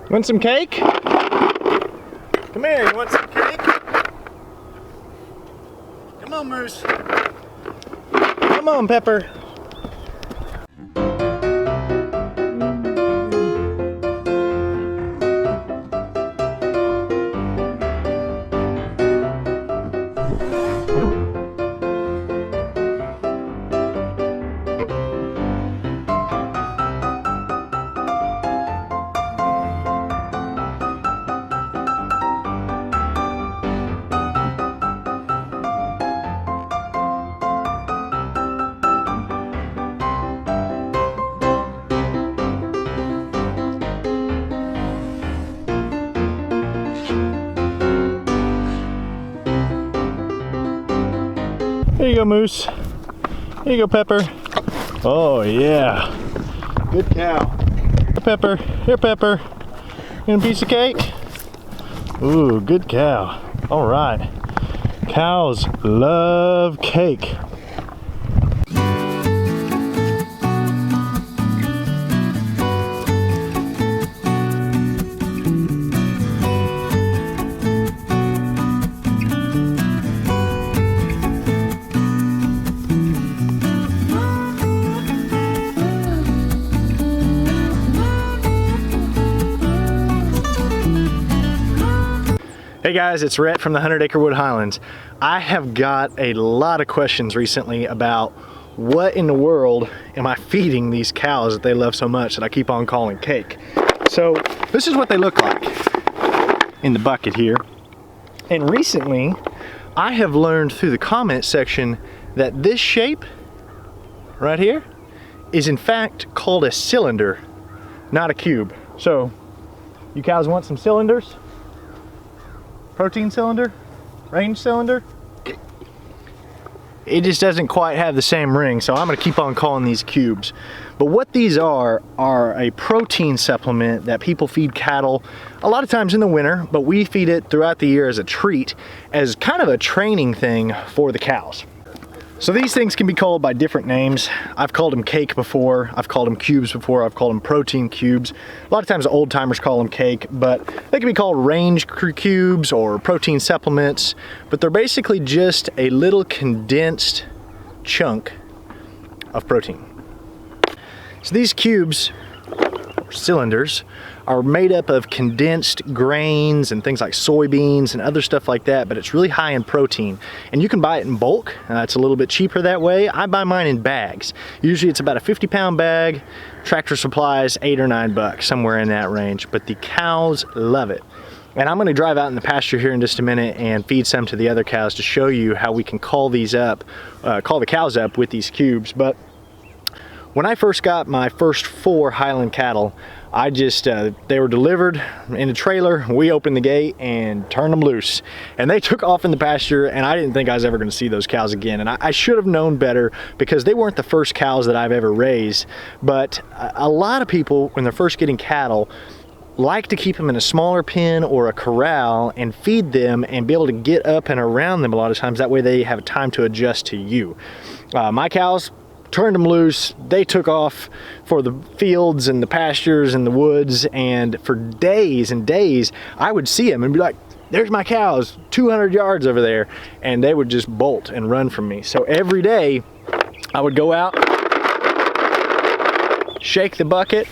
Want some cake? Come here, you want some cake? Come on, Moose. Come on, Pepper. Here you go, Moose. Here you go, Pepper. Oh, yeah. Good cow. Here, Pepper. Here, Pepper. You want a piece of cake? Ooh, good cow. All right. Cows love cake. Hey guys, it's Rhett from the 100 Acre Wood Highlands. I have got a lot of questions recently about what in the world am I feeding these cows that they love so much that I keep on calling cake. So this is what they look like in the bucket here. And recently I have learned through the comment section that this shape right here is in fact called a cylinder, not a cube. So you cows want some cylinders? Protein cylinder? Range cylinder? It just doesn't quite have the same ring, so I'm going to keep on calling these cubes. But what these are a protein supplement that people feed cattle a lot of times in the winter, but we feed it throughout the year as a treat, as kind of a training thing for the cows. So these things can be called by different names. I've called them cake before, I've called them cubes before, I've called them protein cubes. A lot of times old timers call them cake, but they can be called range cubes or protein supplements, but they're basically just a little condensed chunk of protein. So these cubes, or cylinders, are made up of condensed grains and things like soybeans and other stuff like that, but it's really high in protein. And you can buy it in bulk. It's a little bit cheaper that way. I buy mine in bags. Usually it's about a 50-pound bag. Tractor Supply's $8 or $9, somewhere in that range, but the cows love it. And I'm gonna drive out in the pasture here in just a minute and feed some to the other cows to show you how we can call these up, call the cows up with these cubes. But when I first got my first 4 Highland cattle, they were delivered in a trailer. We opened the gate and turned them loose. And they took off in the pasture, and I didn't think I was ever gonna see those cows again. And I should have known better, because they weren't the first cows that I've ever raised. But a lot of people, when they're first getting cattle, like to keep them in a smaller pen or a corral and feed them and be able to get up and around them a lot of times. That way they have time to adjust to you. My cows, turned them loose, they took off for the fields and the pastures and the woods, and for days and days I would see them and be like, there's my cows 200 yards over there, and they would just bolt and run from me. So every day I would go out, shake the bucket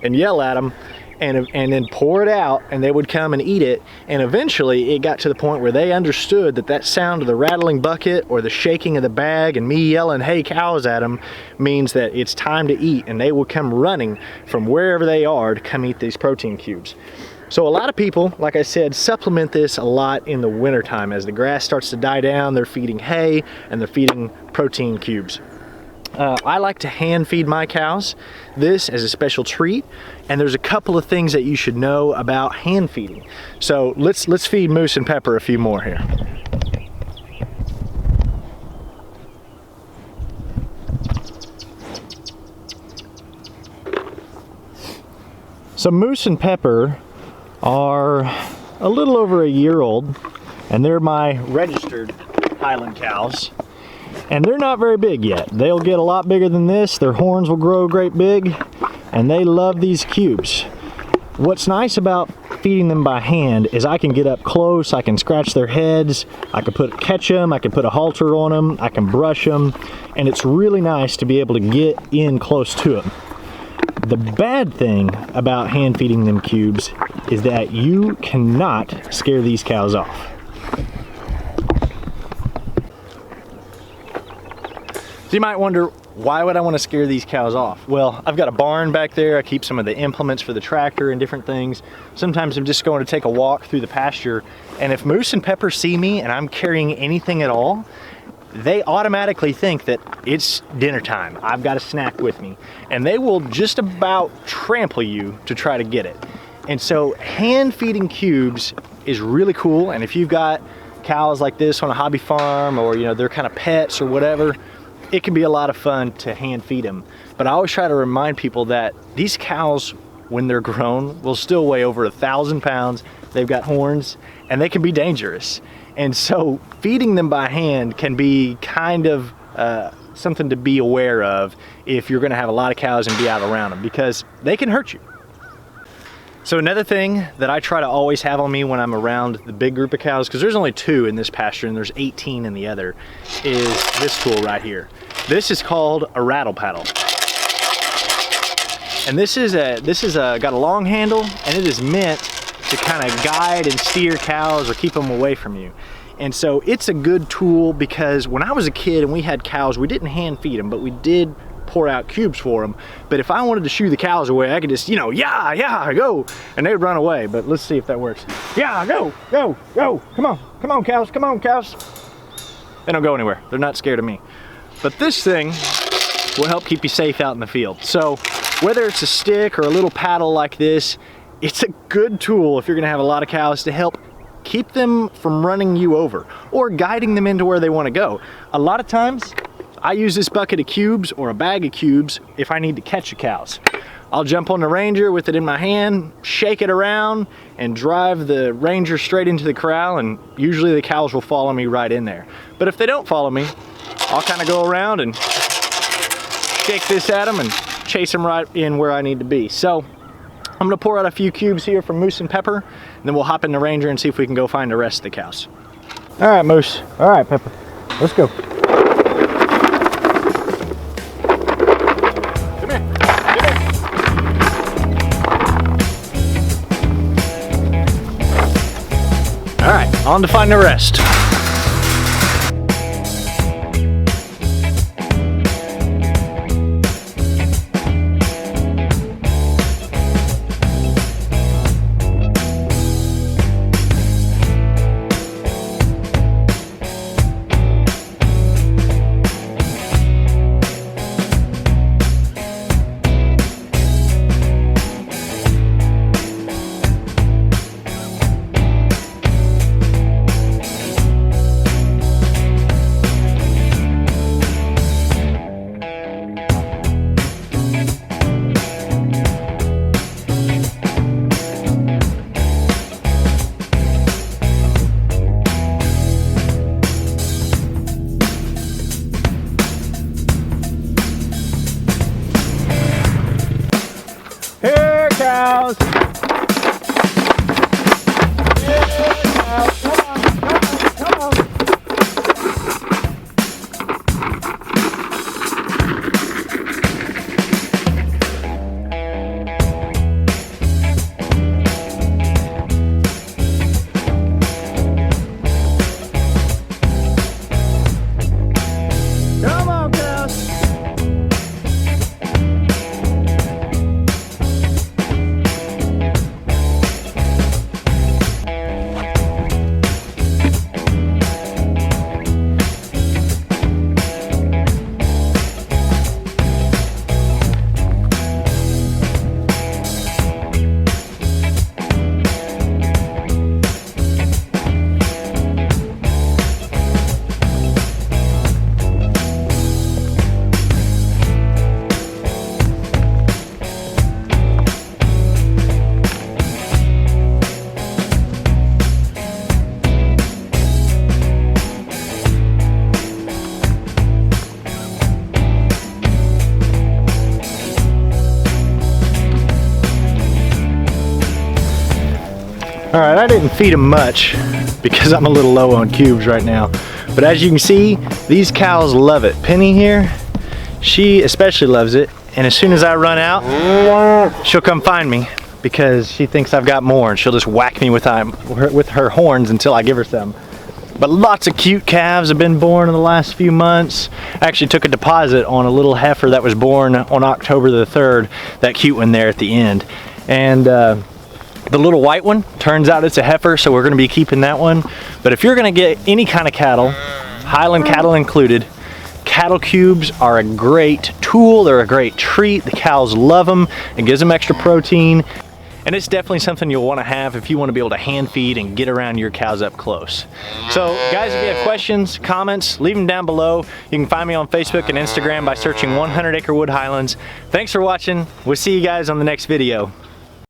and yell at them, and then pour it out, and they would come and eat it. And eventually it got to the point where they understood that that sound of the rattling bucket or the shaking of the bag and me yelling hey cows at them means that it's time to eat, and they will come running from wherever they are to come eat these protein cubes. So a lot of people, like I said, supplement this a lot in the wintertime. As the grass starts to die down, they're feeding hay and they're feeding protein cubes. I like to hand feed my cows this as a special treat, and there's a couple of things that you should know about hand feeding. So let's feed Moose and Pepper a few more here. So Moose and Pepper are a little over a year old, and they're my registered Highland cows. And they're not very big yet. They'll get a lot bigger than this. Their horns will grow great big, and they love these cubes. What's nice about feeding them by hand is I can get up close, I can scratch their heads, I can catch them, I can put a halter on them, I can brush them, and it's really nice to be able to get in close to them. The bad thing about hand feeding them cubes is that you cannot scare these cows off. So you might wonder, why would I want to scare these cows off? Well, I've got a barn back there. I keep some of the implements for the tractor and different things. Sometimes I'm just going to take a walk through the pasture, and if Moose and Pepper see me and I'm carrying anything at all, they automatically think that it's dinner time. I've got a snack with me, and they will just about trample you to try to get it. And so hand feeding cubes is really cool, and if you've got cows like this on a hobby farm, or they're kind of pets or whatever, it can be a lot of fun to hand feed them. But I always try to remind people that these cows, when they're grown, will still weigh over 1,000 pounds. They've got horns, and they can be dangerous. And so feeding them by hand can be kind of something to be aware of if you're gonna have a lot of cows and be out around them, because they can hurt you. So another thing that I try to always have on me when I'm around the big group of cows, because there's only 2 in this pasture and there's 18 in the other, is this tool right here. This is called a rattle paddle. And this is got a long handle, and it is meant to kind of guide and steer cows or keep them away from you. And so it's a good tool, because when I was a kid and we had cows, we didn't hand feed them, but we did pour out cubes for them. But if I wanted to shoo the cows away, I could just, yeah, go, and they'd run away. But let's see if that works. Yeah, go, come on cows, They don't go anywhere. They're not scared of me. But this thing will help keep you safe out in the field. So whether it's a stick or a little paddle like this, it's a good tool if you're gonna have a lot of cows to help keep them from running you over or guiding them into where they want to go. A lot of times I use this bucket of cubes or a bag of cubes if I need to catch the cows. I'll jump on the Ranger with it in my hand, shake it around, and drive the Ranger straight into the corral, and usually the cows will follow me right in there. But if they don't follow me, I'll kind of go around and shake this at them and chase them right in where I need to be. So I'm gonna pour out a few cubes here from Moose and Pepper, and then we'll hop in the Ranger and see if we can go find the rest of the cows. All right, Moose. All right, Pepper. Let's go. All right, on to find the rest. Cows. Come on. Come on, cows. All right, I didn't feed them much because I'm a little low on cubes right now. But as you can see, these cows love it. Penny here, she especially loves it. And as soon as I run out, she'll come find me because she thinks I've got more, and she'll just whack me with her horns until I give her some. But lots of cute calves have been born in the last few months. I actually took a deposit on a little heifer that was born on October the 3rd, that cute one there at the end. And the little white one, turns out it's a heifer, so we're gonna be keeping that one. But if you're gonna get any kind of cattle, Highland cattle included, cattle cubes are a great tool, they're a great treat. The cows love them, it gives them extra protein. And it's definitely something you'll want to have if you want to be able to hand feed and get around your cows up close. So guys, if you have questions, comments, leave them down below. You can find me on Facebook and Instagram by searching 100 Acre Wood Highlands. Thanks for watching. We'll see you guys on the next video.